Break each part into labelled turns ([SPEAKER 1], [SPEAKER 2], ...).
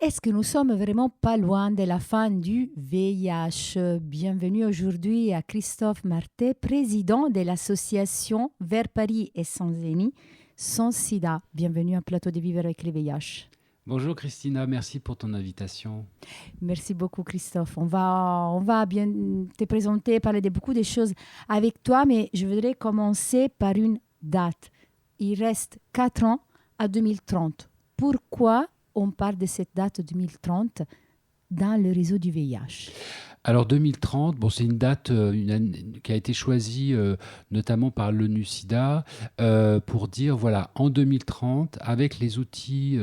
[SPEAKER 1] Est-ce que nous sommes vraiment pas loin de la fin du VIH? Bienvenue aujourd'hui à Christophe Martet, président de l'association Vers Paris et Sans-Zéni, sans sida. Bienvenue à Plateau de Vivre avec le VIH.
[SPEAKER 2] Bonjour Christina, merci pour ton invitation.
[SPEAKER 1] Merci beaucoup Christophe. On va bien te présenter, parler de beaucoup de choses avec toi, mais je voudrais commencer par une date. Il reste 4 ans à 2030. Pourquoi on parle de cette date 2030 dans le réseau du VIH?
[SPEAKER 2] Alors 2030, c'est une date qui a été choisie notamment par l'ONU-SIDA pour dire, voilà, en 2030, avec les outils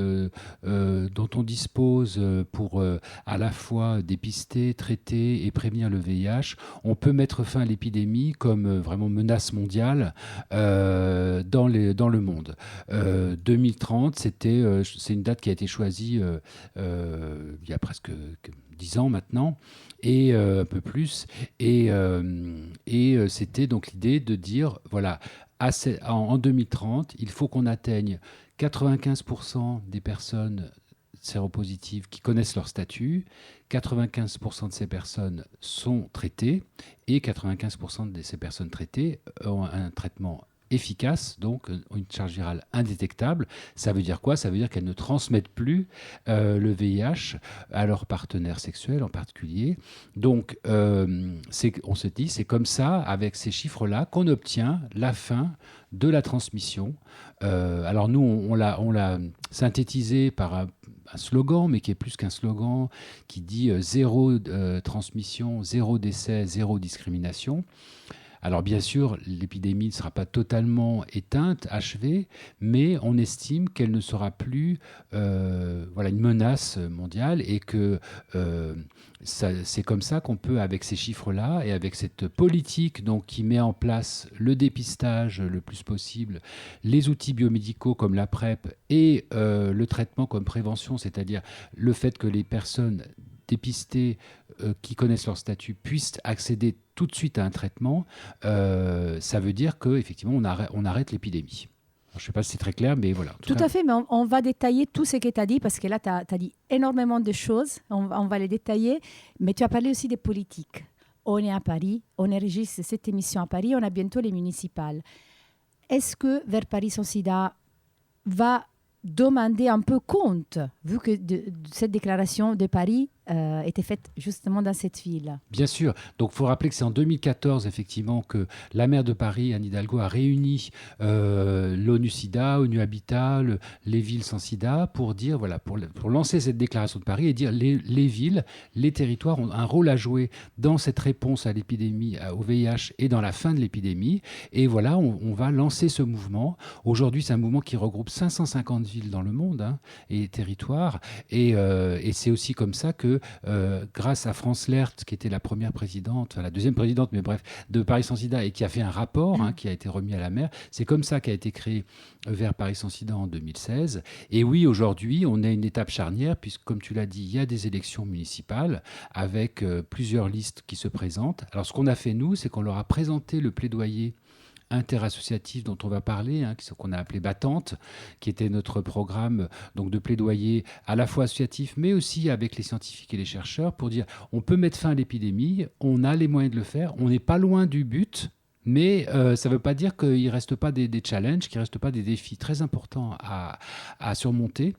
[SPEAKER 2] dont on dispose pour à la fois dépister, traiter et prévenir le VIH, on peut mettre fin à l'épidémie comme vraiment menace mondiale dans le monde. 2030, c'est une date qui a été choisie il y a presque 10 ans maintenant, et un peu plus. Et c'était donc l'idée de dire, voilà, en 2030, il faut qu'on atteigne 95% des personnes séropositives qui connaissent leur statut, 95% de ces personnes sont traitées, et 95% de ces personnes traitées ont un traitement efficace, donc une charge virale indétectable. Ça veut dire quoi? Ça veut dire qu'elles ne transmettent plus le VIH à leurs partenaires sexuels en particulier. Donc, on se dit, c'est comme ça, avec ces chiffres-là, qu'on obtient la fin de la transmission. Alors nous, on l'a synthétisé par un slogan, mais qui est plus qu'un slogan, qui dit zéro transmission, zéro décès, zéro discrimination. Alors bien sûr, l'épidémie ne sera pas totalement éteinte, achevée, mais on estime qu'elle ne sera plus une menace mondiale, et que c'est comme ça qu'on peut, avec ces chiffres-là et avec cette politique donc, qui met en place le dépistage le plus possible, les outils biomédicaux comme la PrEP et le traitement comme prévention, c'est-à-dire le fait que les personnes dépistées qui connaissent leur statut puissent accéder tout de suite à un traitement, ça veut dire qu'effectivement, on arrête l'épidémie. Alors, je ne sais pas si c'est très clair, mais voilà.
[SPEAKER 1] Tout à fait, mais on va détailler tout ce que tu as dit, parce que là, tu as dit énormément de choses. On va les détailler, mais tu as parlé aussi des politiques. On est à Paris, on enregistre cette émission à Paris, on a bientôt les municipales. Est-ce que Vers Paris sans sida va demander un peu compte, vu que cette déclaration de Paris était faite justement dans cette ville?
[SPEAKER 2] Bien sûr. Donc, il faut rappeler que c'est en 2014, effectivement, que la maire de Paris, Anne Hidalgo, a réuni l'ONU-SIDA, ONU Habitat, les villes sans sida, pour dire, voilà, pour lancer cette déclaration de Paris et dire les villes, les territoires ont un rôle à jouer dans cette réponse à l'épidémie, au VIH, et dans la fin de l'épidémie. Et voilà, on va lancer ce mouvement. Aujourd'hui, c'est un mouvement qui regroupe 550 villes dans le monde, et territoires. Et c'est aussi comme ça que grâce à France Lert, qui était la première présidente, enfin la deuxième présidente, mais bref, de Paris sans sida, et qui a fait un rapport qui a été remis à la maire, c'est comme ça qu'a été créé Vers Paris sans sida en 2016. Et oui, aujourd'hui, on a une étape charnière, puisque, comme tu l'as dit, il y a des élections municipales avec plusieurs listes qui se présentent. Alors, ce qu'on a fait, nous, c'est qu'on leur a présenté le plaidoyer interassociatif dont on va parler, ce qu'on a appelé Battante, qui était notre programme donc de plaidoyer à la fois associatif, mais aussi avec les scientifiques et les chercheurs, pour dire on peut mettre fin à l'épidémie, on a les moyens de le faire, on n'est pas loin du but, mais ça ne veut pas dire qu'il ne reste pas des challenges, qu'il ne reste pas des défis très importants à surmonter.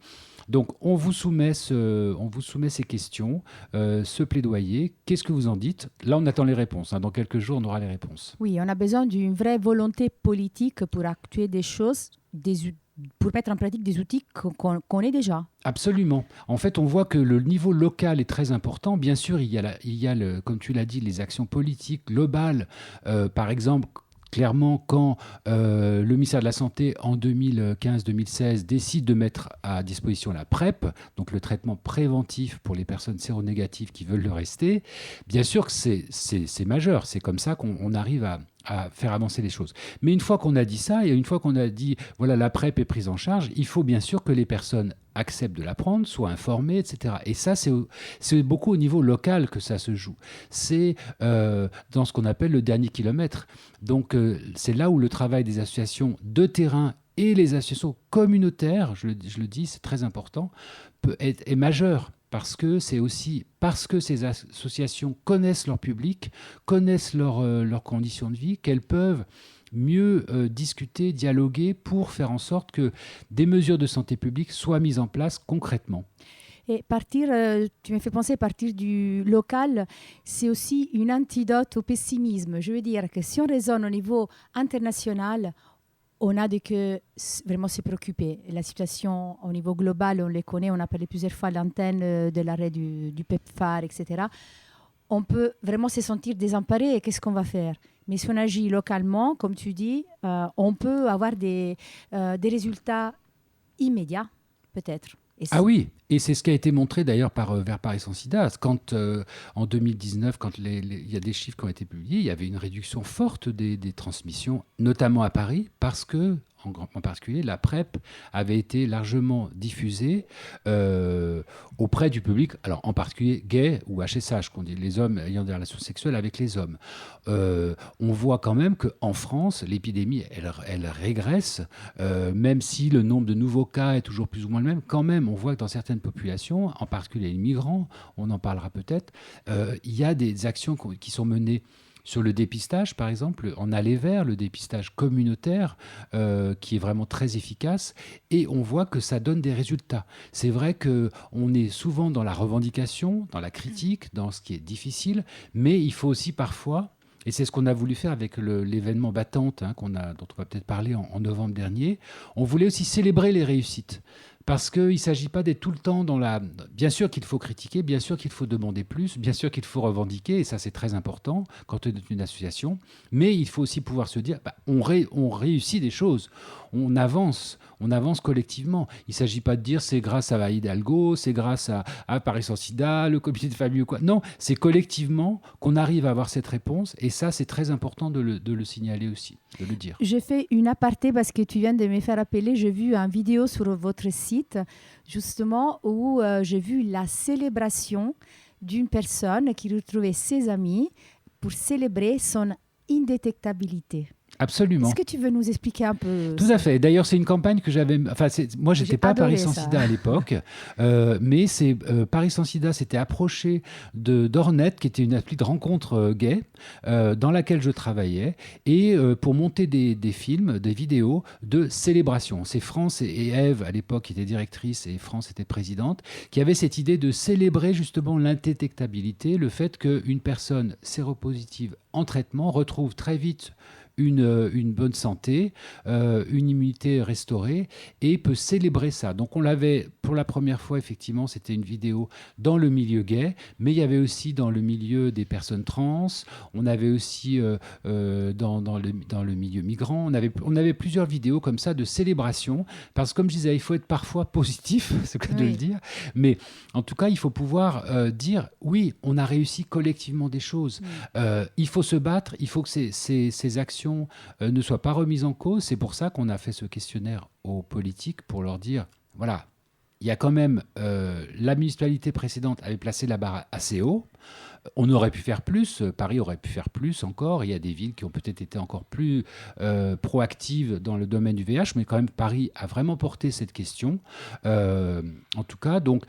[SPEAKER 2] Donc, on vous soumet ces questions, ce plaidoyer. Qu'est-ce que vous en dites? Là, on attend les réponses. Dans quelques jours, on aura les réponses.
[SPEAKER 1] Oui, on a besoin d'une vraie volonté politique pour actuer des choses, pour mettre en pratique des outils qu'on connaît déjà.
[SPEAKER 2] Absolument. En fait, on voit que le niveau local est très important. Bien sûr, il y a comme tu l'as dit, les actions politiques globales. Par exemple, clairement, quand le ministère de la Santé, en 2015-2016, décide de mettre à disposition la PrEP, donc le traitement préventif pour les personnes séronégatives qui veulent le rester, bien sûr que c'est majeur. C'est comme ça qu'on arrive à faire avancer les choses. Mais une fois qu'on a dit ça, et une fois qu'on a dit, voilà, la PrEP est prise en charge, il faut bien sûr que les personnes acceptent de la prendre, soient informées, etc. Et ça, c'est beaucoup au niveau local que ça se joue. C'est dans ce qu'on appelle le dernier kilomètre. Donc, c'est là où le travail des associations de terrain et les associations communautaires, je le dis, c'est très important, est majeur. Parce que ces associations connaissent leur public, connaissent leurs conditions de vie, qu'elles peuvent mieux discuter, dialoguer pour faire en sorte que des mesures de santé publique soient mises en place concrètement.
[SPEAKER 1] Et tu me fais penser, partir du local, c'est aussi une antidote au pessimisme. Je veux dire que si on raisonne au niveau international, on a de que vraiment se préoccuper. La situation au niveau global, on les connaît, on a parlé plusieurs fois à l'antenne de l'arrêt du PEPFAR, etc. On peut vraiment se sentir désemparé et qu'est-ce qu'on va faire? Mais si on agit localement, comme tu dis, on peut avoir des résultats immédiats, peut-être.
[SPEAKER 2] Ah oui, et c'est ce qui a été montré d'ailleurs par Vers Paris sans sida. Quand en 2019, quand il y a des chiffres qui ont été publiés, il y avait une réduction forte des transmissions, notamment à Paris, parce que en particulier, la PrEP avait été largement diffusée auprès du public, alors en particulier gay ou HSH, qu'on dit, les hommes ayant des relations sexuelles avec les hommes. On voit quand même qu'en France, l'épidémie, elle régresse, même si le nombre de nouveaux cas est toujours plus ou moins le même. Quand même, on voit que dans certaines populations, en particulier les migrants, on en parlera peut-être, il y a des actions qui sont menées sur le dépistage, par exemple, en aller vers le dépistage communautaire, qui est vraiment très efficace, et on voit que ça donne des résultats. C'est vrai qu'on est souvent dans la revendication, dans la critique, dans ce qui est difficile, mais il faut aussi parfois, et c'est ce qu'on a voulu faire avec l'événement Battante, dont on va peut-être parler en novembre dernier, on voulait aussi célébrer les réussites. Parce qu'il ne s'agit pas d'être tout le temps dans la... Bien sûr qu'il faut critiquer, bien sûr qu'il faut demander plus, bien sûr qu'il faut revendiquer, et ça c'est très important quand on est une association, mais il faut aussi pouvoir se dire, on réussit des choses, on avance collectivement. Il ne s'agit pas de dire c'est grâce à Hidalgo, c'est grâce à Paris sans sida, le comité de famille ou quoi. Non, c'est collectivement qu'on arrive à avoir cette réponse, et ça c'est très important de le signaler aussi, de le dire.
[SPEAKER 1] J'ai fait une aparté parce que tu viens de me faire appeler. J'ai vu une vidéo sur votre site, justement, où j'ai vu la célébration d'une personne qui retrouvait ses amis pour célébrer son indétectabilité.
[SPEAKER 2] Absolument.
[SPEAKER 1] Est-ce que tu veux nous expliquer un peu?
[SPEAKER 2] Tout à fait. D'ailleurs, c'est une campagne que j'avais... Enfin, moi, je n'étais pas à Paris sans sida à l'époque, mais Paris sans sida s'était approché d'Ornet, qui était une appli de rencontre gay, dans laquelle je travaillais, et pour monter des films, des vidéos de célébration. C'est France et Ève, à l'époque, qui était directrice, et France était présidente, qui avaient cette idée de célébrer justement l'indétectabilité, le fait qu'une personne séropositive en traitement retrouve très vite une bonne santé, une immunité restaurée, et peut célébrer ça. Donc on l'avait pour la première fois, effectivement, c'était une vidéo dans le milieu gay, mais il y avait aussi dans le milieu des personnes trans, on avait aussi dans le milieu migrant, on avait plusieurs vidéos comme ça de célébration, parce que comme je disais, il faut être parfois positif, c'est quoi de le dire, mais en tout cas, il faut pouvoir dire, oui, on a réussi collectivement des choses. Il faut se battre, il faut que ces actions ne soient pas remises en cause. C'est pour ça qu'on a fait ce questionnaire aux politiques pour leur dire, voilà, il y a quand même, la municipalité précédente avait placé la barre assez haut. On aurait pu faire plus, Paris aurait pu faire plus encore. Il y a des villes qui ont peut-être été encore plus proactives dans le domaine du VIH, mais quand même Paris a vraiment porté cette question. En tout cas, donc...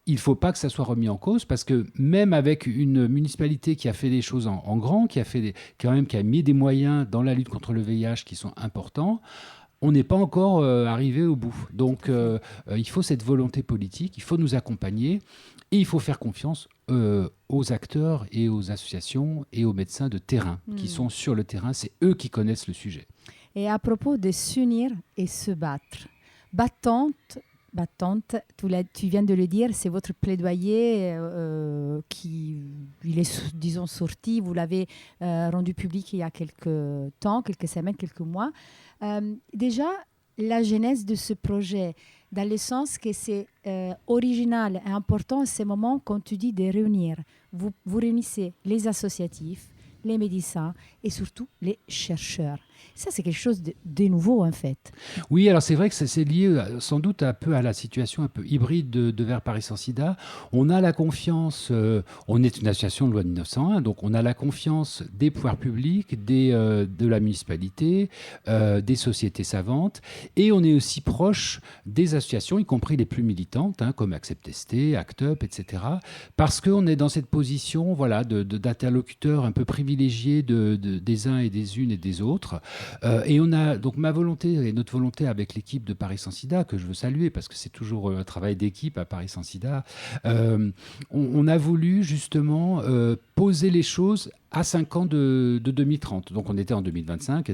[SPEAKER 2] il ne faut pas que ça soit remis en cause, parce que même avec une municipalité qui a fait des choses en grand, qui a mis des moyens dans la lutte contre le VIH qui sont importants, on n'est pas encore arrivé au bout. Donc il faut cette volonté politique, il faut nous accompagner, et il faut faire confiance aux acteurs et aux associations et aux médecins de terrain qui sont sur le terrain. C'est eux qui connaissent le sujet.
[SPEAKER 1] Et à propos de s'unir et se battre, Battante, tu viens de le dire, c'est votre plaidoyer qui il est, disons, sorti. Vous l'avez rendu public il y a quelques temps, quelques semaines, quelques mois. Déjà, la genèse de ce projet, dans le sens que c'est original et important, ces moments, quand tu dis de réunir. Vous réunissez les associatifs, les médecins et surtout les chercheurs. Ça, c'est quelque chose de nouveau, en fait.
[SPEAKER 2] Oui, alors c'est vrai que c'est lié sans doute un peu à la situation un peu hybride de Vers Paris sans sida. On a la confiance, on est une association de loi de 1901, donc on a la confiance des pouvoirs publics, de la municipalité, des sociétés savantes, et on est aussi proche des associations, y compris les plus militantes, hein, comme Accept ST, Act Up, etc., parce qu'on est dans cette position voilà, d'interlocuteur un peu privilégié des uns et des unes et des autres. Et on a donc ma volonté et notre volonté avec l'équipe de Paris sans sida, que je veux saluer parce que c'est toujours un travail d'équipe à Paris sans sida, on a voulu justement poser les choses à 5 ans de 2030. Donc on était en 2025,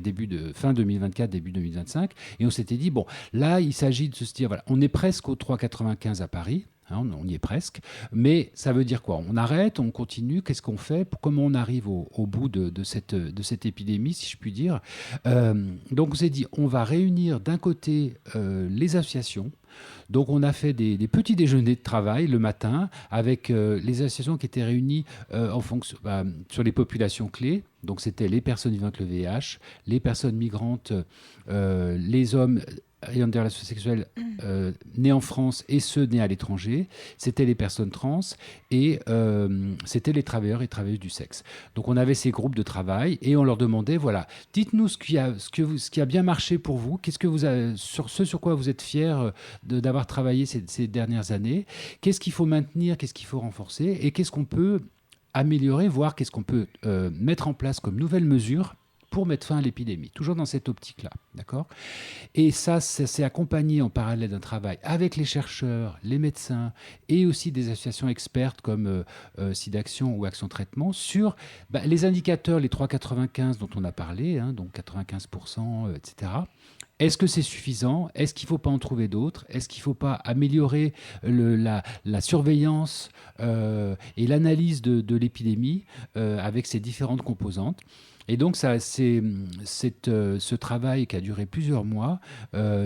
[SPEAKER 2] fin 2024, début 2025, et on s'était dit, bon, là, il s'agit de se dire, voilà, on est presque au 3,95 à Paris, hein, on y est presque, mais ça veut dire quoi? On arrête, on continue, qu'est-ce qu'on fait? Comment on arrive au bout de cette épidémie, si je puis dire? Donc on s'est dit, on va réunir d'un côté les associations. Donc on a fait des petits déjeuners de travail le matin avec les associations qui étaient réunies sur les populations clés. Donc c'était les personnes vivant avec le VIH, les personnes migrantes, les hommes ayant des relations sexuelles nés en France et ceux nés à l'étranger, c'était les personnes trans et c'était les travailleurs et travailleuses du sexe. Donc on avait ces groupes de travail et on leur demandait, voilà, dites-nous ce qui a bien marché pour vous, qu'est-ce que vous avez, sur quoi vous êtes fiers d'avoir travaillé ces dernières années, qu'est-ce qu'il faut maintenir, qu'est-ce qu'il faut renforcer et qu'est-ce qu'on peut améliorer, voire qu'est-ce qu'on peut mettre en place comme nouvelles mesures pour mettre fin à l'épidémie, toujours dans cette optique-là, d'accord ? Et ça s'est accompagné en parallèle d'un travail avec les chercheurs, les médecins et aussi des associations expertes comme SIDAction ou Action Traitement sur les indicateurs, les 3,95 dont on a parlé, hein, donc 95%, etc. Est-ce que c'est suffisant? Est-ce qu'il ne faut pas en trouver d'autres? Est-ce qu'il ne faut pas améliorer la surveillance et l'analyse de l'épidémie avec ses différentes composantes? Et donc, ce travail qui a duré plusieurs mois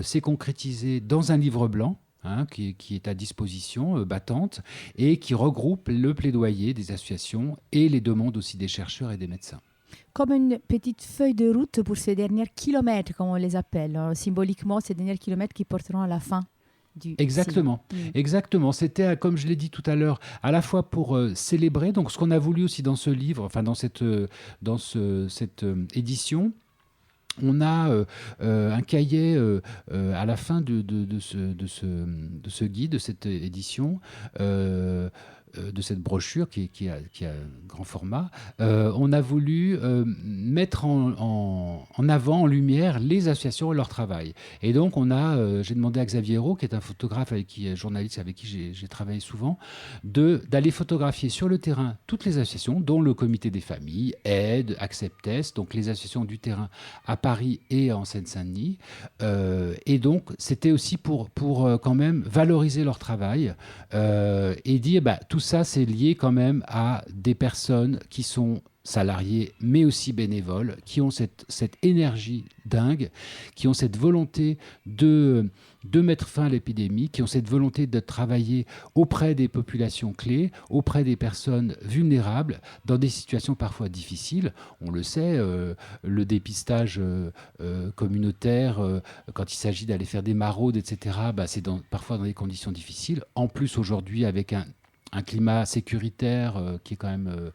[SPEAKER 2] s'est concrétisé dans un livre blanc, hein, qui est à disposition, battante, et qui regroupe le plaidoyer des associations et les demandes aussi des chercheurs et des médecins.
[SPEAKER 1] Comme une petite feuille de route pour ces derniers kilomètres, comme on les appelle, symboliquement, ces derniers kilomètres qui porteront à la fin.
[SPEAKER 2] Exactement, exactement. C'était, comme je l'ai dit tout à l'heure, à la fois pour célébrer, donc ce qu'on a voulu aussi dans ce livre, enfin dans cette édition, on a un cahier à la fin de ce guide, de cette édition, de cette brochure qui a grand format. On a voulu mettre en avant, en lumière, les associations et leur travail. Et donc, j'ai demandé à Xavier Hérault, qui est un photographe, journaliste avec qui j'ai travaillé souvent, d'aller photographier sur le terrain toutes les associations, dont le Comité des familles, Aide, Acceptes, donc les associations du terrain à Paris et en Seine-Saint-Denis. Et donc, c'était aussi pour quand même valoriser leur travail et dire, tout ça, c'est lié quand même à des personnes qui sont salariés, mais aussi bénévoles, qui ont cette énergie dingue, qui ont cette volonté de mettre fin à l'épidémie, qui ont cette volonté de travailler auprès des populations clés, auprès des personnes vulnérables, dans des situations parfois difficiles. On le sait, le dépistage communautaire, quand il s'agit d'aller faire des maraudes, etc., c'est parfois dans des conditions difficiles. En plus, aujourd'hui, avec un climat sécuritaire qui est quand même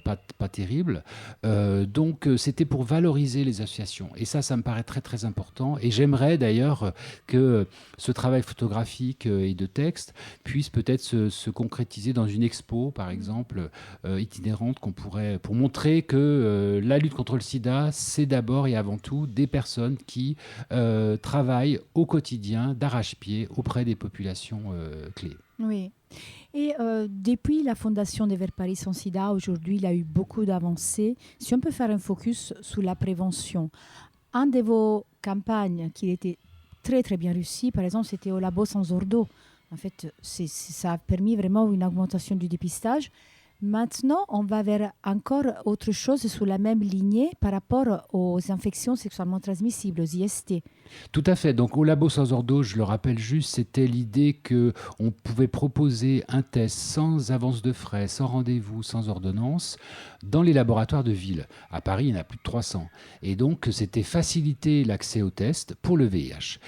[SPEAKER 2] pas terrible. Donc, c'était pour valoriser les associations. Et ça me paraît très, très important. Et j'aimerais d'ailleurs que ce travail photographique et de texte puisse peut-être se concrétiser dans une expo, par exemple, itinérante, pour montrer que la lutte contre le sida, c'est d'abord et avant tout des personnes qui travaillent au quotidien, d'arrache-pied, auprès des populations clés.
[SPEAKER 1] Oui. Et depuis la fondation de Vers Paris sans sida, aujourd'hui, il y a eu beaucoup d'avancées. Si on peut faire un focus sur la prévention. Un de vos campagnes qui était très, très bien réussi, par exemple, c'était au Labo sans ordo. En fait, ça a permis vraiment une augmentation du dépistage. Maintenant, on va vers encore autre chose sur la même lignée par rapport aux infections sexuellement transmissibles, aux IST.
[SPEAKER 2] Tout à fait. Donc au labo sans ordonnance, je le rappelle juste, c'était l'idée que on pouvait proposer un test sans avance de frais, sans rendez-vous, sans ordonnance, dans les laboratoires de ville. À Paris, il y en a plus de 300. Et donc c'était faciliter l'accès au test pour le VIH.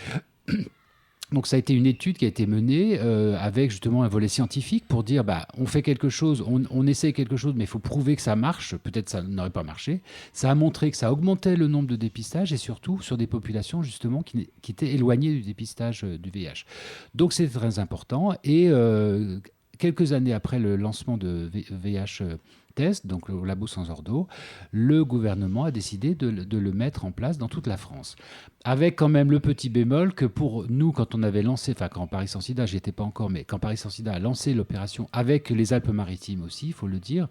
[SPEAKER 2] Donc ça a été une étude qui a été menée avec justement un volet scientifique pour dire on fait quelque chose, on essaie quelque chose, mais il faut prouver que ça marche. Peut-être ça n'aurait pas marché. Ça a montré que ça augmentait le nombre de dépistages et surtout sur des populations justement qui étaient éloignées du dépistage du VIH. Donc c'est très important. Et quelques années après le lancement de VIH test, donc au labo sans ordo, le gouvernement a décidé de le mettre en place dans toute la France. Avec quand même le petit bémol que pour nous, quand on avait lancé, enfin quand Paris sans sida, j'y étais pas encore, mais quand Paris sans sida a lancé l'opération avec les Alpes-Maritimes aussi, il faut le dire,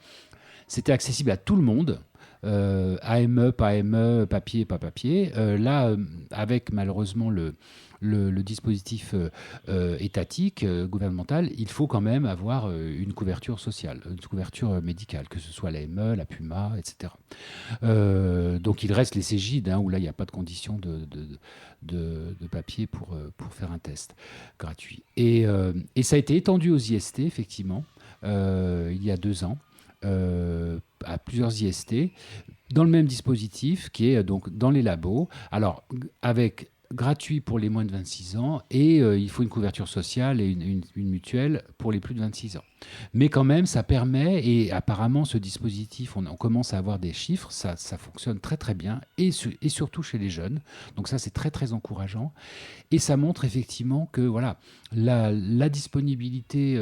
[SPEAKER 2] c'était accessible à tout le monde. AME, pas AME, papier, pas papier. Là, avec malheureusement le dispositif étatique, gouvernemental, il faut quand même avoir une couverture sociale, une couverture médicale, que ce soit l'AME, la PUMA, etc. Donc il reste les Cégides, où là, il n'y a pas de condition de papier pour faire un test gratuit. Et ça a été étendu aux IST, effectivement, il y a 2 ans. À plusieurs IST, dans le même dispositif qui est donc dans les labos. Alors, avec gratuit pour les moins de 26 ans et il faut une couverture sociale et une mutuelle pour les plus de 26 ans. Mais quand même, ça permet, et apparemment ce dispositif, on commence à avoir des chiffres, ça fonctionne très très bien, et surtout chez les jeunes. Donc ça, c'est très très encourageant. Et ça montre effectivement que voilà, la disponibilité,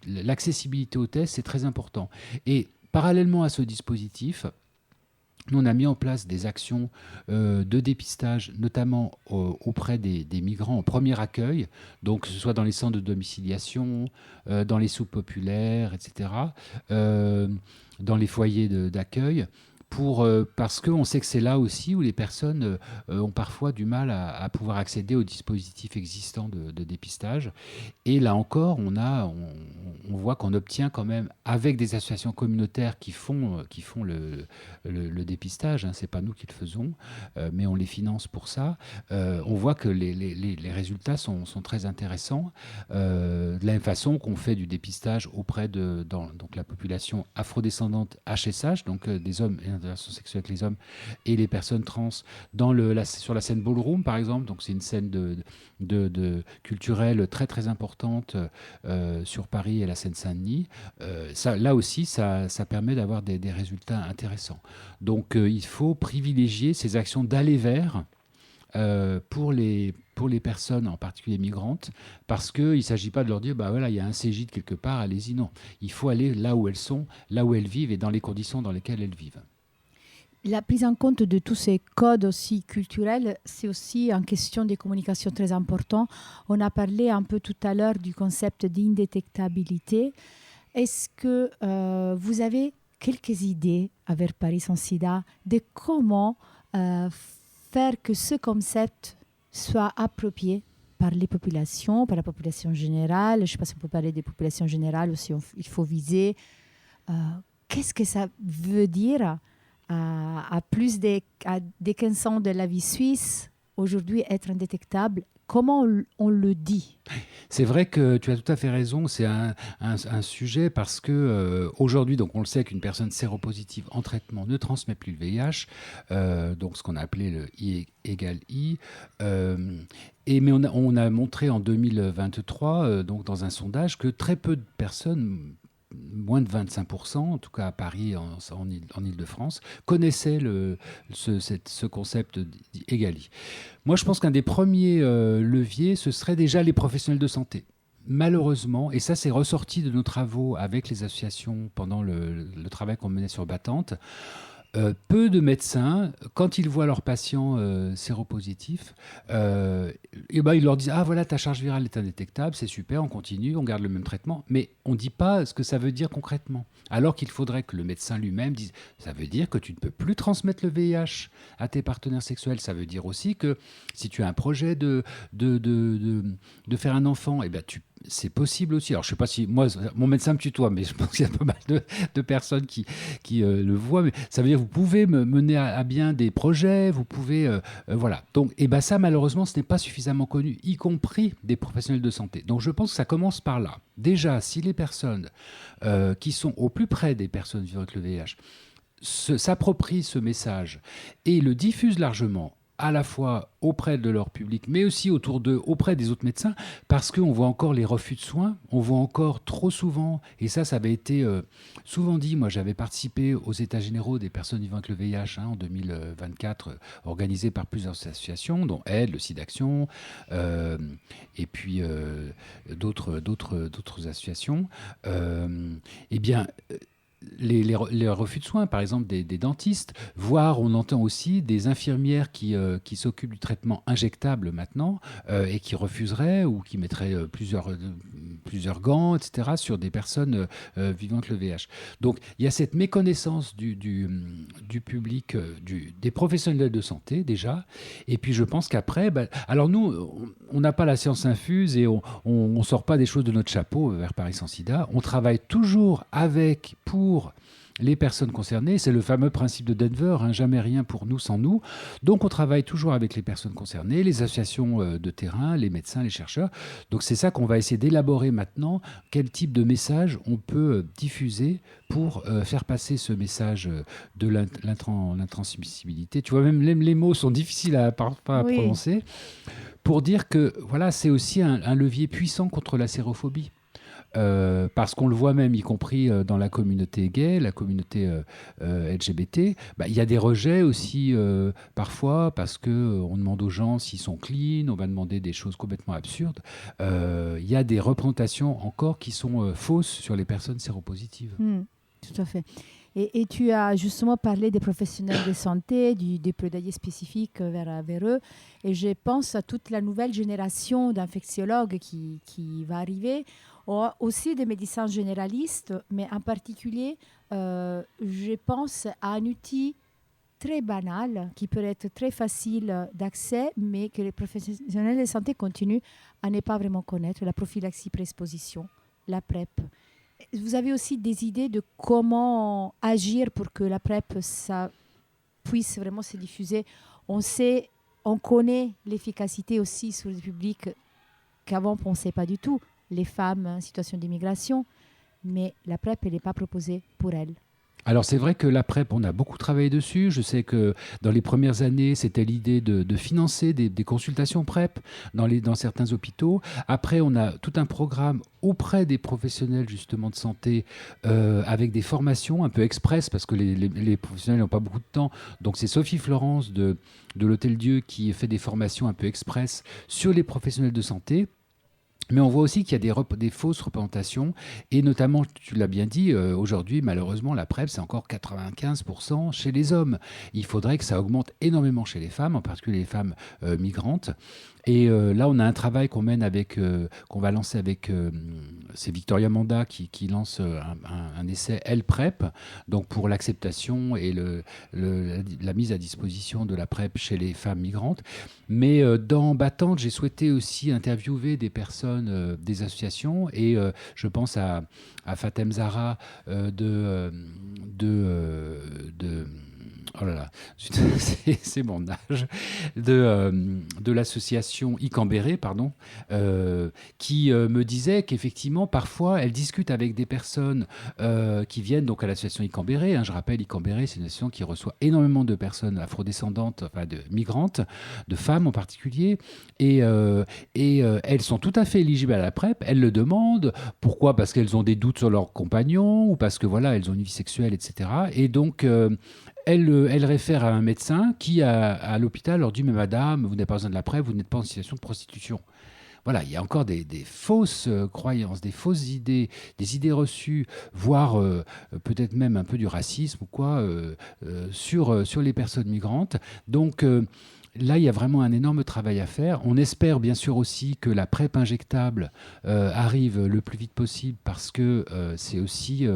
[SPEAKER 2] l'accessibilité aux tests, c'est très important. Et parallèlement à ce dispositif, nous, on a mis en place des actions de dépistage, notamment auprès des migrants en premier accueil, donc que ce soit dans les centres de domiciliation, dans les soupes populaires, etc., dans les foyers d'accueil, parce qu'on sait que c'est là aussi où les personnes ont parfois du mal à pouvoir accéder aux dispositifs existants de dépistage. Et là encore, on voit qu'on obtient quand même, avec des associations communautaires qui font le dépistage, ce n'est pas nous qui le faisons, mais on les finance pour ça, on voit que les résultats sont très intéressants. De la même façon qu'on fait du dépistage auprès de donc la population afrodescendante HSH, donc des hommes et des relations sexuelles avec les hommes et les personnes trans sur la scène ballroom par exemple. Donc c'est une scène culturelle très très importante sur Paris et la Seine-Saint-Denis. Là aussi, ça permet d'avoir des résultats intéressants. Donc il faut privilégier ces actions d'aller vers pour les personnes, en particulier migrantes, parce qu'il ne s'agit pas de leur dire, voilà, il y a un Cégide quelque part, allez-y. Non, il faut aller là où elles sont, là où elles vivent et dans les conditions dans lesquelles elles vivent.
[SPEAKER 1] La prise en compte de tous ces codes aussi culturels, c'est aussi une question de communication très importante. On a parlé un peu tout à l'heure du concept d'indétectabilité. Est-ce que vous avez quelques idées avec Paris sans sida de comment faire que ce concept soit approprié par les populations, par la population générale? Je ne sais pas si on peut parler des populations générales ou si il faut viser. Qu'est-ce que ça veut dire à plus de 15 ans de la vie suisse, aujourd'hui être indétectable? Comment on le dit?
[SPEAKER 2] C'est vrai que tu as tout à fait raison, c'est un sujet parce que aujourd'hui, donc on le sait qu'une personne séropositive en traitement ne transmet plus le VIH, donc ce qu'on a appelé le I égale I. Mais on a montré en 2023, donc dans un sondage, que très peu de personnes, moins de 25%, en tout cas à Paris, en Île-de-France, connaissaient ce concept d'EGALI. Moi, je pense qu'un des premiers leviers, ce serait déjà les professionnels de santé. Malheureusement, et ça c'est ressorti de nos travaux avec les associations pendant le travail qu'on menait sur Battante, peu de médecins, quand ils voient leurs patients séropositifs, ils leur disent « Ah voilà, ta charge virale est indétectable, c'est super, on continue, on garde le même traitement. » Mais on ne dit pas ce que ça veut dire concrètement. Alors qu'il faudrait que le médecin lui-même dise « Ça veut dire que tu ne peux plus transmettre le VIH à tes partenaires sexuels. Ça veut dire aussi que si tu as un projet de faire un enfant, c'est possible aussi. Alors, je ne sais pas si moi, mon médecin me tutoie, mais je pense qu'il y a pas mal de personnes qui le voient. Mais ça veut dire que vous pouvez mener à bien des projets, vous pouvez, voilà. Donc, et ben ça, malheureusement, ce n'est pas suffisamment connu, y compris des professionnels de santé. Donc, je pense que ça commence par là. Déjà, si les personnes qui sont au plus près des personnes vivant avec le VIH s'approprient ce message et le diffusent largement, à la fois auprès de leur public, mais aussi autour d'eux, auprès des autres médecins, parce qu'on voit encore les refus de soins, on voit encore trop souvent, et ça avait été souvent dit. Moi, j'avais participé aux États généraux des personnes vivant avec le VIH en 2024, organisés par plusieurs associations, dont Aide, le SIDAction, et puis d'autres associations. Eh bien, les refus de soins, par exemple des dentistes, voire on entend aussi des infirmières qui s'occupent du traitement injectable maintenant et qui refuseraient ou qui mettraient plusieurs gants, etc., sur des personnes vivant avec le VIH. Donc il y a cette méconnaissance du public, des professionnels de santé déjà, et puis je pense qu'après, alors nous, on n'a pas la science infuse et on ne sort pas des choses de notre chapeau vers Paris sans sida. On travaille toujours pour les personnes concernées. C'est le fameux principe de Denver, jamais rien pour nous sans nous. Donc on travaille toujours avec les personnes concernées, les associations de terrain, les médecins, les chercheurs. Donc c'est ça qu'on va essayer d'élaborer maintenant, quel type de message on peut diffuser pour faire passer ce message de l'intransmissibilité. Tu vois, même les mots sont difficiles à prononcer, pour dire que voilà, c'est aussi un levier puissant contre la sérophobie. Parce qu'on le voit même, y compris dans la communauté gay, la communauté LGBT, il y a des rejets aussi parfois parce qu'on demande aux gens s'ils sont clean, on va demander des choses complètement absurdes. Il y a des représentations encore qui sont fausses sur les personnes séropositives.
[SPEAKER 1] Tout à fait. Et tu as justement parlé des professionnels de santé, des plaidoyers spécifiques vers eux. Et je pense à toute la nouvelle génération d'infectiologues qui va arriver, aussi des médecins généralistes, mais en particulier, je pense à un outil très banal qui peut être très facile d'accès, mais que les professionnels de santé continuent à ne pas vraiment connaître, la prophylaxie pré-exposition, la PrEP. Vous avez aussi des idées de comment agir pour que la PrEP ça puisse vraiment se diffuser. On connaît l'efficacité aussi sur le public qu'avant on ne pensait pas du tout, les femmes en situation d'immigration, mais la PrEP elle n'est pas proposée pour elles.
[SPEAKER 2] Alors c'est vrai que la PrEP, on a beaucoup travaillé dessus. Je sais que dans les premières années, c'était l'idée de financer des consultations PrEP dans certains hôpitaux. Après, on a tout un programme auprès des professionnels justement de santé avec des formations un peu express parce que les professionnels n'ont pas beaucoup de temps. Donc c'est Sophie Florence de l'Hôtel Dieu qui fait des formations un peu express sur les professionnels de santé. Mais on voit aussi qu'il y a des fausses représentations, et notamment, tu l'as bien dit, aujourd'hui, malheureusement, la PrEP, c'est encore 95% chez les hommes. Il faudrait que ça augmente énormément chez les femmes, en particulier les femmes migrantes. Et là, on a un travail qu'on va lancer avec, c'est Victoria Manda qui lance un essai Elle-PrEP, donc pour l'acceptation et la mise à disposition de la PrEP chez les femmes migrantes. Mais dans Battante, j'ai souhaité aussi interviewer des personnes, des associations, et je pense à Fatem Zahra oh là là, c'est mon âge, de l'association Icambéré, qui me disait qu'effectivement, parfois, elle discute avec des personnes qui viennent donc à l'association Icambéré. Je rappelle, Icambéré, c'est une association qui reçoit énormément de personnes afrodescendantes, enfin de migrantes, de femmes en particulier, et elles sont tout à fait éligibles à la PrEP. Elles le demandent. Pourquoi ? Parce qu'elles ont des doutes sur leur compagnon, ou parce que voilà, elles ont une vie sexuelle, etc. Et donc elle réfère à un médecin qui, à l'hôpital, leur dit « Mais madame, vous n'avez pas besoin de la PrEP, vous n'êtes pas en situation de prostitution. » Voilà, il y a encore des fausses croyances, des fausses idées, des idées reçues, voire peut-être même un peu du racisme ou quoi, sur les personnes migrantes. Donc là, il y a vraiment un énorme travail à faire. On espère bien sûr aussi que la PrEP injectable arrive le plus vite possible, parce que c'est aussi...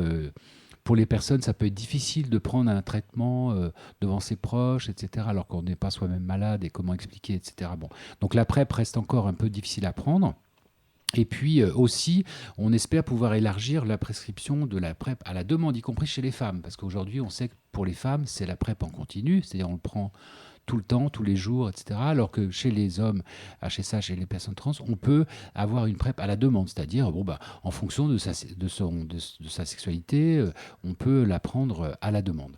[SPEAKER 2] pour les personnes, ça peut être difficile de prendre un traitement devant ses proches, etc., alors qu'on n'est pas soi-même malade, et comment expliquer, etc. Bon. Donc la PrEP reste encore un peu difficile à prendre. Et puis aussi, on espère pouvoir élargir la prescription de la PrEP à la demande, y compris chez les femmes. Parce qu'aujourd'hui, on sait que pour les femmes, c'est la PrEP en continu, c'est-à-dire on le prend tout le temps, tous les jours, etc. Alors que chez les hommes, chez les personnes trans, on peut avoir une PrEP à la demande, c'est-à-dire en fonction de sa sexualité, on peut la prendre à la demande.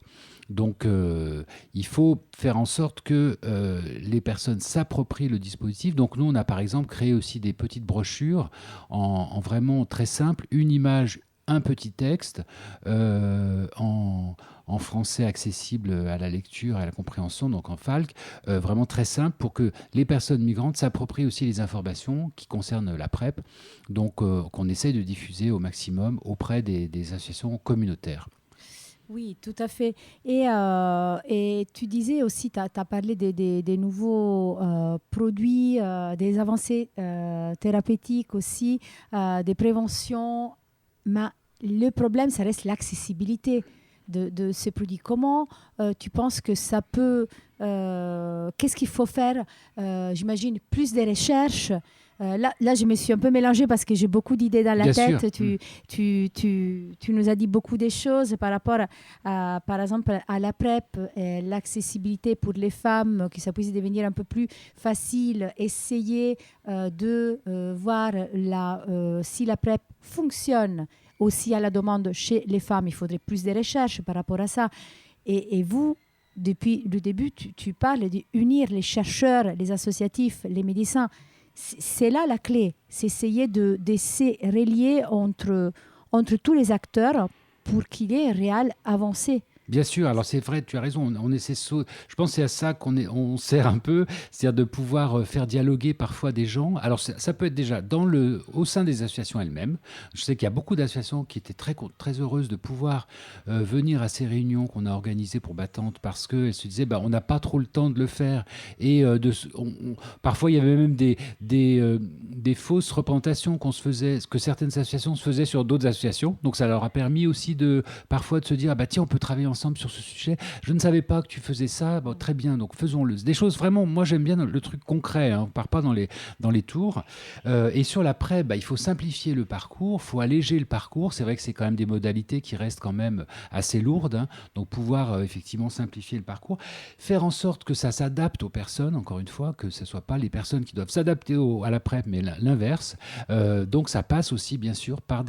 [SPEAKER 2] Donc, il faut faire en sorte que les personnes s'approprient le dispositif. Donc, nous, on a par exemple créé aussi des petites brochures en vraiment très simple, une image, un petit texte en français accessible à la lecture et à la compréhension, donc en FALC, vraiment très simple pour que les personnes migrantes s'approprient aussi les informations qui concernent la PrEP, donc qu'on essaie de diffuser au maximum auprès des associations communautaires.
[SPEAKER 1] Oui, tout à fait. Et tu disais aussi, tu as parlé des nouveaux produits, des avancées thérapeutiques aussi, des préventions. Mais le problème, ça reste l'accessibilité de ces produits. Comment tu penses que ça peut... qu'est-ce qu'il faut faire? J'imagine plus de recherches. Là, je me suis un peu mélangée parce que j'ai beaucoup d'idées dans la
[SPEAKER 2] Bien
[SPEAKER 1] tête.
[SPEAKER 2] sûr.
[SPEAKER 1] Tu nous as dit beaucoup de choses par rapport, par exemple, à la PrEP, et l'accessibilité pour les femmes, que ça puisse devenir un peu plus facile, essayer de voir si la PrEP fonctionne aussi à la demande chez les femmes. Il faudrait plus de recherches par rapport à ça. Et vous, depuis le début, tu parles d'unir les chercheurs, les associatifs, les médecins. C'est là la clé, c'est essayer de se relier entre tous les acteurs pour qu'il y ait une réelle avancée.
[SPEAKER 2] Bien sûr, alors c'est vrai, tu as raison, on essaie, je pense que c'est à ça on sert un peu, c'est-à-dire de pouvoir faire dialoguer parfois des gens. Alors ça peut être déjà au sein des associations elles-mêmes. Je sais qu'il y a beaucoup d'associations qui étaient très heureuses de pouvoir venir à ces réunions qu'on a organisées pour Battantes parce qu'elles se disaient on n'a pas trop le temps de le faire. Et parfois il y avait même des fausses représentations que certaines associations se faisaient sur d'autres associations. Donc ça leur a permis aussi parfois de se dire tiens, on peut travailler ensemble sur ce sujet. Je ne savais pas que tu faisais ça. Très bien, donc faisons-le. Des choses vraiment, moi j'aime bien le truc concret, hein. On ne part pas dans les tours. Et sur la PrEP, il faut simplifier le parcours, il faut alléger le parcours. C'est vrai que c'est quand même des modalités qui restent quand même assez lourdes, hein. Donc pouvoir effectivement simplifier le parcours, faire en sorte que ça s'adapte aux personnes, encore une fois, que ce ne soit pas les personnes qui doivent s'adapter à la PrEP, mais l'inverse. Donc ça passe aussi bien sûr par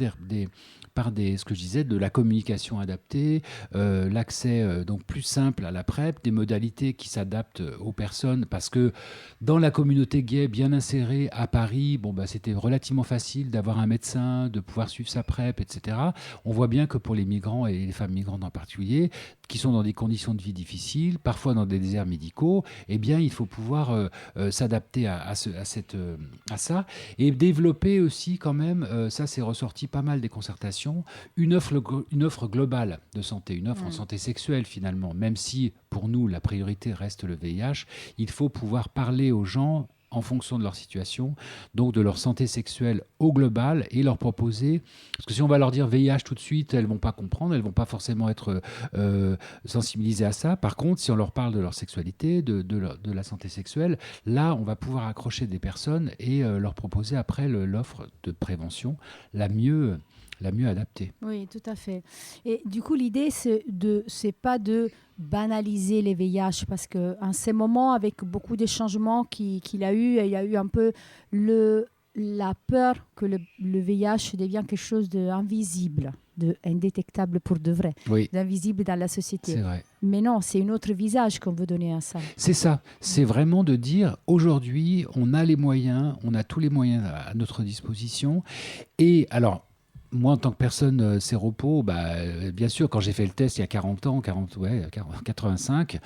[SPEAKER 2] ce que je disais, de la communication adaptée, l'accès donc plus simple à la PrEP, des modalités qui s'adaptent aux personnes, parce que dans la communauté gay bien insérée à Paris, c'était relativement facile d'avoir un médecin, de pouvoir suivre sa PrEP, etc. On voit bien que pour les migrants et les femmes migrantes en particulier, qui sont dans des conditions de vie difficiles, parfois dans des déserts médicaux, il faut pouvoir s'adapter à ça et développer aussi quand même, ça c'est ressorti pas mal des concertations, une offre globale de santé, une offre en santé sexuelle finalement, même si pour nous la priorité reste le VIH, il faut pouvoir parler aux gens en fonction de leur situation, donc de leur santé sexuelle au global, et leur proposer, parce que si on va leur dire VIH tout de suite, elles ne vont pas comprendre, elles ne vont pas forcément être sensibilisées à ça. Par contre, si on leur parle de leur sexualité, de la santé sexuelle, là, on va pouvoir accrocher des personnes et leur proposer après l'offre de prévention la mieux adaptée.
[SPEAKER 1] Oui, tout à fait. Et du coup, l'idée, c'est pas de banaliser les VIH, parce qu'en ces moments, avec beaucoup de changements qu'il a eu, il y a eu un peu la peur que le VIH devienne quelque chose d'invisible, d'indétectable pour de vrai,
[SPEAKER 2] oui,
[SPEAKER 1] d'invisible dans la société.
[SPEAKER 2] C'est vrai.
[SPEAKER 1] Mais non, c'est un autre visage qu'on veut donner à ça.
[SPEAKER 2] C'est ça, c'est vraiment de dire, aujourd'hui, on a les moyens, on a tous les moyens à notre disposition. Et alors, moi, en tant que personne séropo, bien sûr, quand j'ai fait le test il y a 40 ans, 85,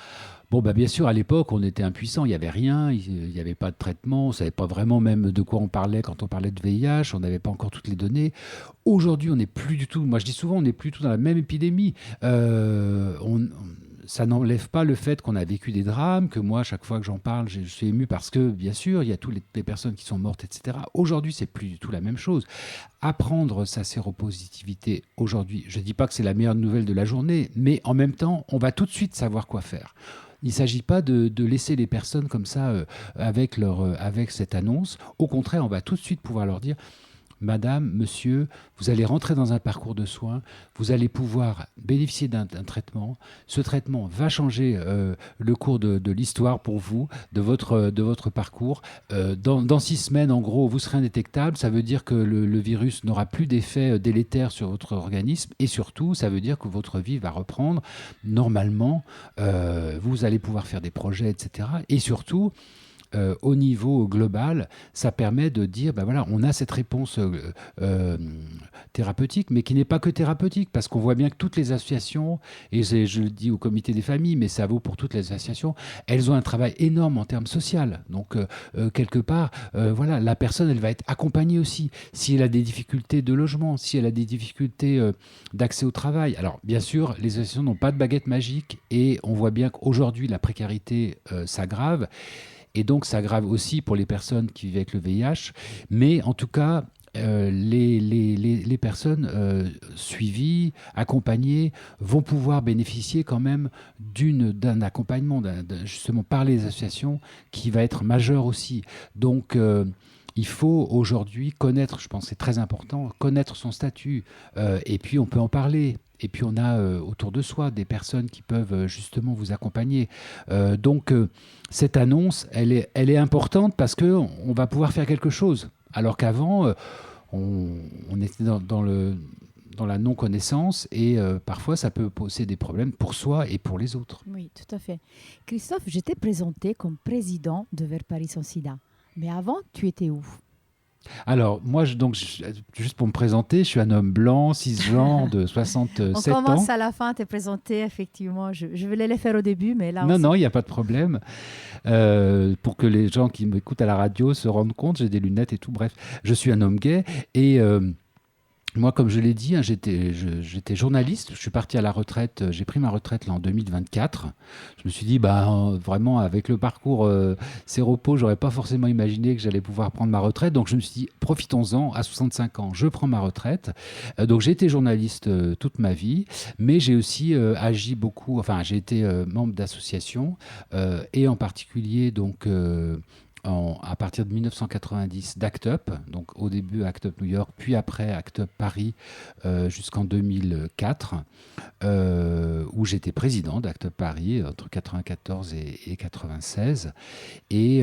[SPEAKER 2] bien sûr, à l'époque, on était impuissants, il n'y avait rien, il n'y avait pas de traitement, on ne savait pas vraiment même de quoi on parlait quand on parlait de VIH, on n'avait pas encore toutes les données. Aujourd'hui, on n'est plus du tout, moi je dis souvent, on n'est plus du tout dans la même épidémie. Ça n'enlève pas le fait qu'on a vécu des drames, que moi, chaque fois que j'en parle, je suis ému parce que, bien sûr, il y a toutes les personnes qui sont mortes, etc. Aujourd'hui, c'est plus du tout la même chose. Apprendre sa séropositivité aujourd'hui, je ne dis pas que c'est la meilleure nouvelle de la journée, mais en même temps, on va tout de suite savoir quoi faire. Il ne s'agit pas de laisser les personnes comme ça avec cette annonce. Au contraire, on va tout de suite pouvoir leur dire madame, monsieur, vous allez rentrer dans un parcours de soins, vous allez pouvoir bénéficier d'un traitement. Ce traitement va changer le cours de l'histoire pour vous, de votre parcours. Dans 6 semaines, en gros, vous serez indétectable. Ça veut dire que le virus n'aura plus d'effet délétère sur votre organisme. Et surtout, ça veut dire que votre vie va reprendre normalement. Vous allez pouvoir faire des projets, etc. Et surtout, au niveau global, ça permet de dire, ben voilà, on a cette réponse thérapeutique, mais qui n'est pas que thérapeutique, parce qu'on voit bien que toutes les associations, et je le dis au comité des familles, mais ça vaut pour toutes les associations, elles ont un travail énorme en termes social. Donc, quelque part, voilà, la personne, elle va être accompagnée aussi. Si elle a des difficultés de logement, si elle a des difficultés d'accès au travail. Alors, bien sûr, les associations n'ont pas de baguette magique, et on voit bien qu'aujourd'hui, la précarité s'aggrave. Et donc, ça aggrave aussi pour les personnes qui vivent avec le VIH. Mais en tout cas, les personnes suivies, accompagnées, vont pouvoir bénéficier quand même d'un accompagnement, justement par les associations, qui va être majeur aussi. Donc, il faut aujourd'hui connaître, je pense que c'est très important, connaître son statut. Et puis, on peut en parler. Et puis, on a autour de soi des personnes qui peuvent justement vous accompagner. Donc, cette annonce, elle est importante parce qu'on va pouvoir faire quelque chose. Alors qu'avant, on était dans la non-connaissance et parfois, ça peut poser des problèmes pour soi et pour les autres.
[SPEAKER 1] Oui, tout à fait. Christophe, je t'ai présenté comme président de Vers Paris sans sida. Mais avant, tu étais où ?
[SPEAKER 2] Alors, moi, juste pour me présenter, je suis un homme blanc, cisgenre, de 67 ans.
[SPEAKER 1] On commence à la fin à te présenter, effectivement. Je vais les faire au début, mais là...
[SPEAKER 2] Non, il n'y a pas de problème. Pour que les gens qui m'écoutent à la radio se rendent compte, j'ai des lunettes et tout. Bref, je suis un homme gay et... moi, comme je l'ai dit, hein, j'étais journaliste. Je suis parti à la retraite. J'ai pris ma retraite là, en 2024. Je me suis dit, vraiment, avec le parcours Séropos, j'aurais pas forcément imaginé que j'allais pouvoir prendre ma retraite. Donc, je me suis dit, profitons-en. À 65 ans, je prends ma retraite. Donc, j'ai été journaliste toute ma vie, mais j'ai aussi agi beaucoup. Enfin, j'ai été membre d'associations et en particulier donc. À partir de 1990 d'Act Up, donc au début Act Up New York, puis après Act Up Paris jusqu'en 2004, où j'étais président d'Act Up Paris entre 94 et 96. Et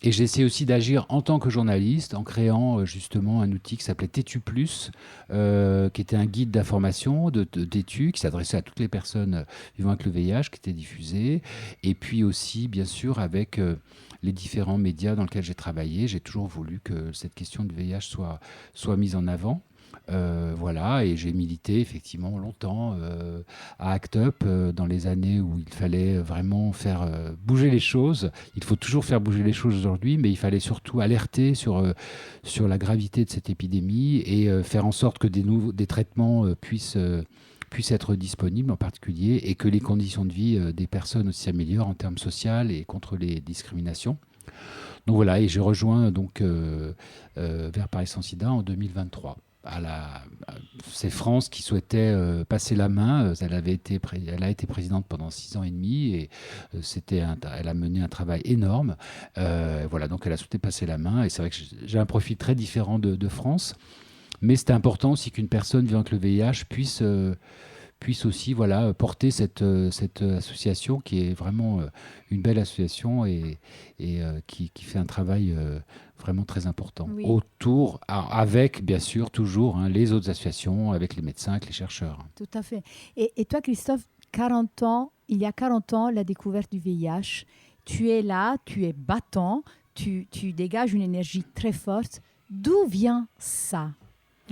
[SPEAKER 2] j'ai essayé aussi d'agir en tant que journaliste en créant justement un outil qui s'appelait Tétu Plus, qui était un guide d'information de Tétu, qui s'adressait à toutes les personnes vivant avec le VIH, qui était diffusé. Et puis aussi, bien sûr, avec... les différents médias dans lesquels j'ai travaillé, j'ai toujours voulu que cette question du VIH soit mise en avant. Voilà, et j'ai milité effectivement longtemps à ACT UP dans les années où il fallait vraiment faire bouger les choses. Il faut toujours faire bouger les choses aujourd'hui, mais il fallait surtout alerter sur la gravité de cette épidémie et faire en sorte que des traitements puissent être disponibles en particulier et que les conditions de vie des personnes aussi s'améliorent en termes sociaux et contre les discriminations. Donc voilà, et j'ai rejoint donc Vers Paris sans sida en 2023. C'est France qui souhaitait passer la main. Elle a été présidente pendant 6 ans et demi et elle a mené un travail énorme. Voilà, donc elle a souhaité passer la main et c'est vrai que j'ai un profil très différent de France. Mais c'était important aussi qu'une personne vivant avec le VIH puisse aussi porter cette association qui est vraiment une belle association et qui fait un travail vraiment très important. Oui. Avec bien sûr toujours les autres associations, avec les médecins, avec les chercheurs.
[SPEAKER 1] Tout à fait. Et toi, Christophe, il y a 40 ans, la découverte du VIH, tu es là, tu es battant, tu dégages une énergie très forte. D'où vient ça ?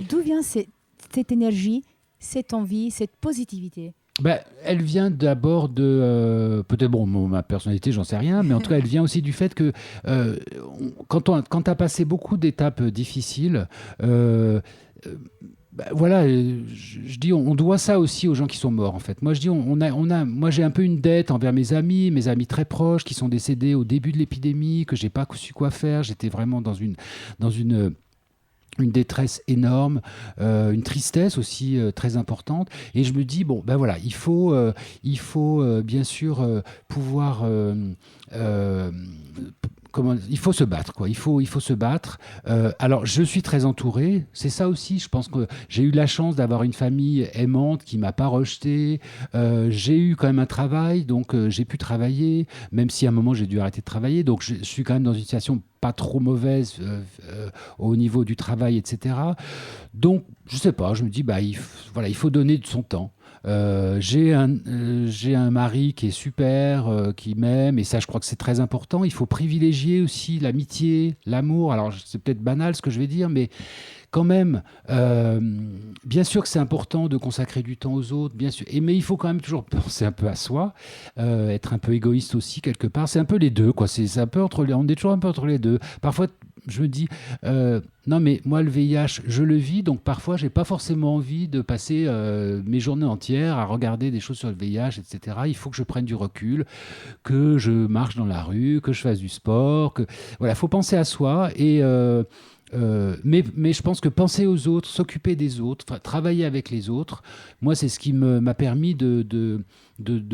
[SPEAKER 1] D'où vient cette énergie, cette envie, cette positivité ?
[SPEAKER 2] Elle vient d'abord de... peut-être, ma personnalité, j'en sais rien, mais en tout cas, elle vient aussi du fait que quand tu as passé beaucoup d'étapes difficiles, je dis, on doit ça aussi aux gens qui sont morts, en fait. Moi, je dis, moi, j'ai un peu une dette envers mes amis très proches qui sont décédés au début de l'épidémie, que j'ai pas su quoi faire. J'étais vraiment dans une détresse énorme, une tristesse aussi très importante. Et je me dis, il faut bien sûr pouvoir il faut se battre, quoi. Il faut se battre. Alors, je suis très entouré. C'est ça aussi. Je pense que j'ai eu la chance d'avoir une famille aimante qui m'a pas rejeté. J'ai eu quand même un travail, donc j'ai pu travailler, même si à un moment j'ai dû arrêter de travailler. Donc, je suis quand même dans une situation pas trop mauvaise au niveau du travail, etc. Donc, je sais pas. Je me dis, bah, voilà, il faut donner de son temps. J'ai un mari qui est super, qui m'aime, et ça, je crois que c'est très important. Il faut privilégier aussi l'amitié, l'amour. Alors, c'est peut-être banal ce que je vais dire, mais quand même, bien sûr que c'est important de consacrer du temps aux autres, bien sûr. Mais il faut quand même toujours penser un peu à soi, être un peu égoïste aussi quelque part. C'est un peu les deux, quoi. C'est un peu on est toujours un peu entre les deux. Parfois, je me dis, non mais moi le VIH, je le vis, donc parfois j'ai pas forcément envie de passer mes journées entières à regarder des choses sur le VIH, etc. Il faut que je prenne du recul, que je marche dans la rue, que je fasse du sport, que voilà, faut penser à soi mais je pense que penser aux autres, s'occuper des autres, travailler avec les autres, moi, c'est ce qui m'a permis de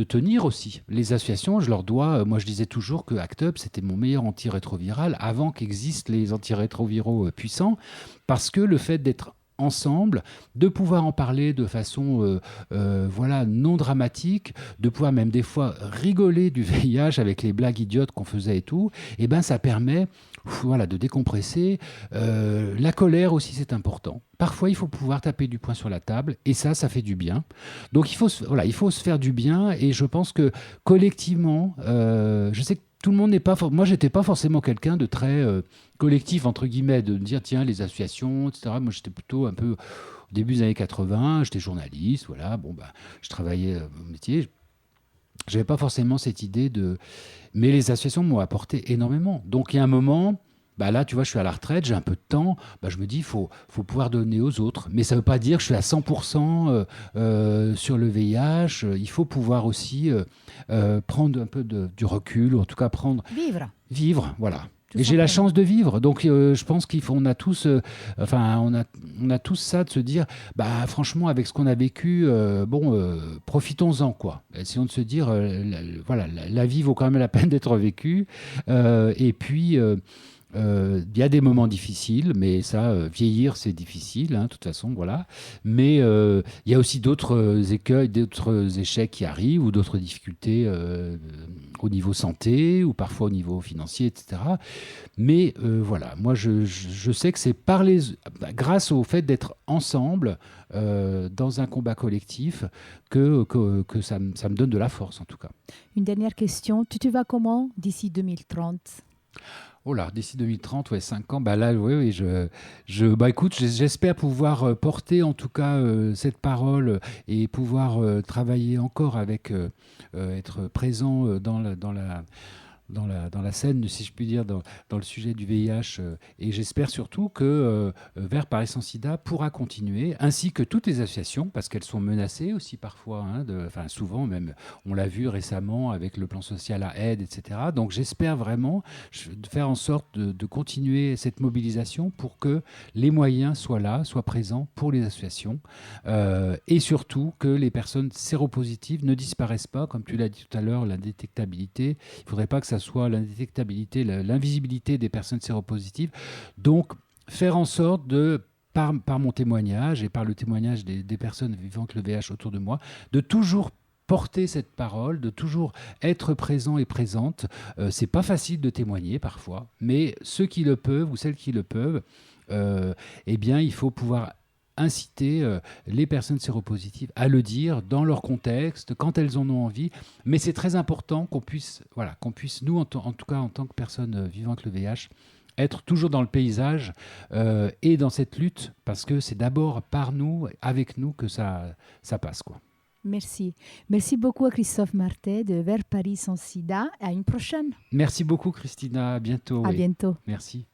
[SPEAKER 2] tenir aussi. Les associations, je leur dois. Moi, je disais toujours que ACT UP, c'était mon meilleur antirétroviral avant qu'existent les antirétroviraux puissants, parce que le fait d'être ensemble, de pouvoir en parler de façon voilà, non dramatique, de pouvoir même des fois rigoler du VIH avec les blagues idiotes qu'on faisait et tout, et ben ça permet voilà, de décompresser. La colère aussi, c'est important. Parfois, il faut pouvoir taper du poing sur la table, et ça fait du bien. Donc, voilà, il faut se faire du bien, et je pense que collectivement, je sais que tout le monde n'est pas... Moi, j'étais pas forcément quelqu'un de très collectif, entre guillemets, de me dire, tiens, les associations, etc. Moi, j'étais plutôt un peu... Au début des années 80, j'étais journaliste, voilà, bon, bah, je travaillais au métier. J'avais pas forcément cette idée de... Mais les associations m'ont apporté énormément. Donc, il y a un moment... Bah là, tu vois, je suis à la retraite, j'ai un peu de temps. Bah, je me dis, faut pouvoir donner aux autres. Mais ça ne veut pas dire que je suis à 100% sur le VIH. Il faut pouvoir aussi prendre un peu du recul, ou en tout cas vivre, voilà.
[SPEAKER 1] Tout
[SPEAKER 2] Et j'ai la
[SPEAKER 1] simplement.
[SPEAKER 2] chance de vivre, donc je pense on a tous, on a tous ça de se dire, bah franchement avec ce qu'on a vécu, profitons-en quoi. Essayons de se dire, voilà, la vie vaut quand même la peine d'être vécue, et puis il y a des moments difficiles, mais ça, vieillir, c'est difficile, hein, de toute façon, voilà. Mais il y a aussi d'autres écueils, d'autres échecs qui arrivent, ou d'autres difficultés au niveau santé, ou parfois au niveau financier, etc. Mais voilà, moi, je sais que c'est grâce au fait d'être ensemble dans un combat collectif que ça me donne de la force, en tout cas.
[SPEAKER 1] Une dernière question. Tu te vas comment d'ici 2030?
[SPEAKER 2] Oh là, d'ici 2030, ouais, 5 ans, bah là, oui, oui, bah écoute, j'espère pouvoir porter en tout cas cette parole et pouvoir travailler encore avec, être présent dans la scène, si je puis dire, dans le sujet du VIH. Et j'espère surtout que Vert Paris Sans Sida pourra continuer, ainsi que toutes les associations, parce qu'elles sont menacées aussi parfois, hein, enfin souvent même, on l'a vu récemment avec le plan social à aide, etc. Donc j'espère vraiment de faire en sorte de continuer cette mobilisation pour que les moyens soient là, soient présents pour les associations, et surtout que les personnes séropositives ne disparaissent pas, comme tu l'as dit tout à l'heure, l'indétectabilité. Il ne faudrait pas que ça soit l'indétectabilité, l'invisibilité des personnes séropositives. Donc, faire en sorte par mon témoignage et par le témoignage des personnes vivant avec le VIH autour de moi, de toujours porter cette parole, de toujours être présent et présente. C'est pas facile de témoigner parfois, mais ceux qui le peuvent ou celles qui le peuvent, eh bien, il faut pouvoir inciter les personnes séropositives à le dire dans leur contexte, quand elles en ont envie. Mais c'est très important qu'on puisse, nous, en tout cas en tant que personnes vivant avec le VIH, être toujours dans le paysage et dans cette lutte, parce que c'est d'abord par nous, avec nous, que ça passe, quoi.
[SPEAKER 1] Merci. Merci beaucoup à Christophe Martet de Vers Paris Sans Sida. À une prochaine.
[SPEAKER 2] Merci beaucoup, Christina. À bientôt.
[SPEAKER 1] À
[SPEAKER 2] Oui.
[SPEAKER 1] bientôt.
[SPEAKER 2] Merci.